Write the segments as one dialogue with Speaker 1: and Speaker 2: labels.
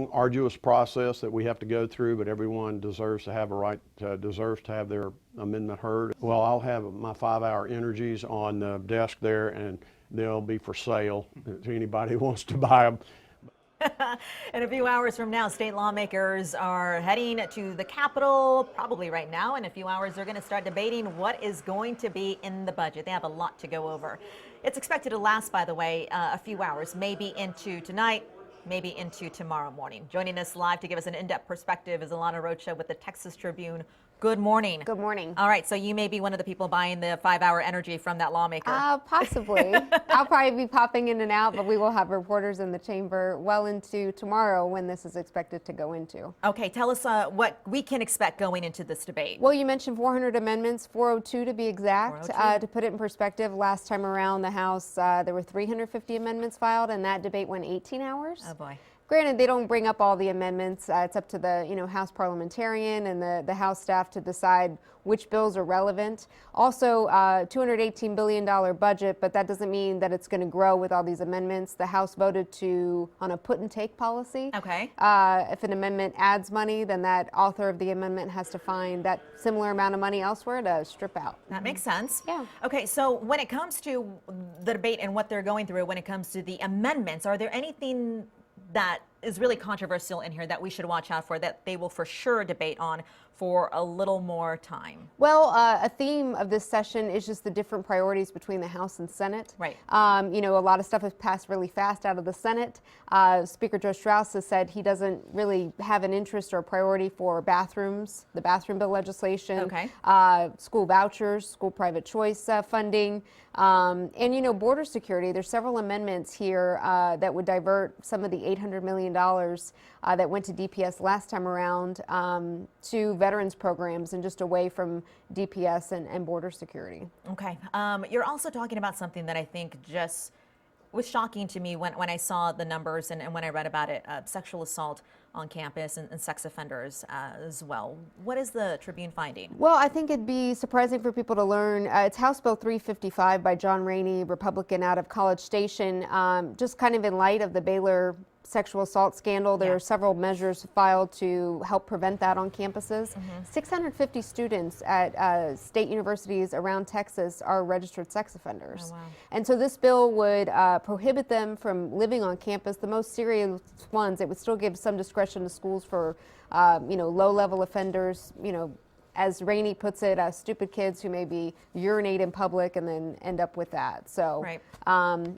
Speaker 1: long, arduous process that we have to go through, but everyone deserves to have deserves to have their amendment heard. Well, I'll have my 5-hour energies on the desk there, and they'll be for sale to anybody who wants to buy them.
Speaker 2: In a few hours from now, state lawmakers are heading to the Capitol, probably right now. In a few hours, they're going to start debating what is going to be in the budget. They have a lot to go over. It's expected to last, by the way, a few hours, maybe into tonight, maybe into tomorrow morning. Joining us live to give us an in-depth perspective is Alana Rocha with the Texas Tribune. Good morning.
Speaker 3: Good morning.
Speaker 2: All right, so you may be one of the people buying the 5-hour energy from that lawmaker.
Speaker 3: Possibly. I'll probably be popping in and out, but we will have reporters in the chamber well into tomorrow when this is expected to go into.
Speaker 2: Okay, tell us what we can expect going into this debate.
Speaker 3: Well, you mentioned 400 amendments, 402 to be exact.
Speaker 2: 402.
Speaker 3: To put it in perspective, last time around the House, there were 350 amendments filed, and that debate went 18 hours.
Speaker 2: Oh, boy.
Speaker 3: Granted, they don't bring up all the amendments. It's up to the House parliamentarian and the House staff to decide which bills are relevant. Also, $218 billion budget, but that doesn't mean that it's going to grow with all these amendments. The House voted on a put and take policy.
Speaker 2: Okay.
Speaker 3: If an amendment adds money, then that author of the amendment has to find that similar amount of money elsewhere to strip out.
Speaker 2: That makes sense.
Speaker 3: Yeah.
Speaker 2: Okay, so when it comes to the debate and what they're going through, when it comes to the amendments, are there anything that is really controversial in here that we should watch out for, that they will for sure debate on for a little more time?
Speaker 3: Well, a theme of this session is just the different priorities between the House and Senate.
Speaker 2: Right.
Speaker 3: A lot of stuff has passed really fast out of the Senate. Speaker Joe Strauss has said he doesn't really have an interest or a priority for bathrooms, the bathroom bill legislation,
Speaker 2: okay.
Speaker 3: School vouchers, school private choice funding, and border security. There's several amendments here that would divert some of the $800 million that went to DPS last time around to veterans programs and just away from DPS and border security.
Speaker 2: Okay. You're also talking about something that I think just was shocking to me when I saw the numbers and when I read about it, sexual assault on campus and sex offenders as well. What is the Tribune finding?
Speaker 3: Well, I think it'd be surprising for people to learn. It's House Bill 355 by John Rainey, Republican out of College Station, just kind of in light of the Baylor sexual assault scandal. There are several measures filed to help prevent that on campuses. 650 students at state universities around Texas are registered sex offenders.
Speaker 2: Oh, wow.
Speaker 3: And so this bill would prohibit them from living on campus. The most serious ones, it would still give some discretion to schools for low-level offenders, as Rainey puts it, stupid kids who maybe urinate in public and then end up with that. So,
Speaker 2: right.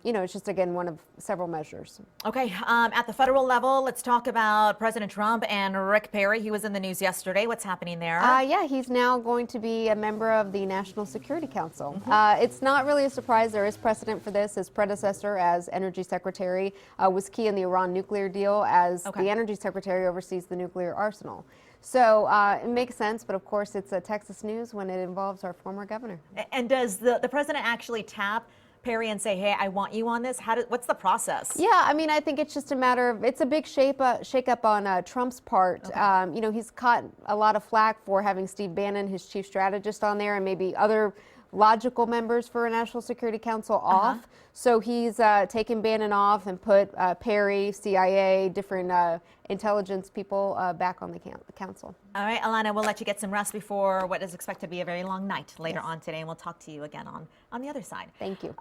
Speaker 3: It's just, again, one of several measures.
Speaker 2: Okay, at the federal level, let's talk about President Trump and Rick Perry. He was in the news yesterday. What's happening there?
Speaker 3: Yeah, he's now going to be a member of the National Security Council. It's not really a surprise. There is precedent for this. His predecessor as Energy Secretary was key in the Iran nuclear deal, as the Energy Secretary oversees the nuclear arsenal. So it makes sense, but of course it's Texas news when it involves our former governor.
Speaker 2: And does the president actually tap Perry and say, hey, I want you on this? What's the process?
Speaker 3: Yeah, I think it's just a matter of, it's a big shake-up on Trump's part. Okay. He's caught a lot of flack for having Steve Bannon, his chief strategist, on there, and maybe other logical members for a National Security Council off. So he's taken Bannon off and put Perry, CIA, different intelligence people back on the council.
Speaker 2: All right, Alana, we'll let you get some rest before what is expected to be a very long night later on today, and we'll talk to you again on the other side.
Speaker 3: Thank you.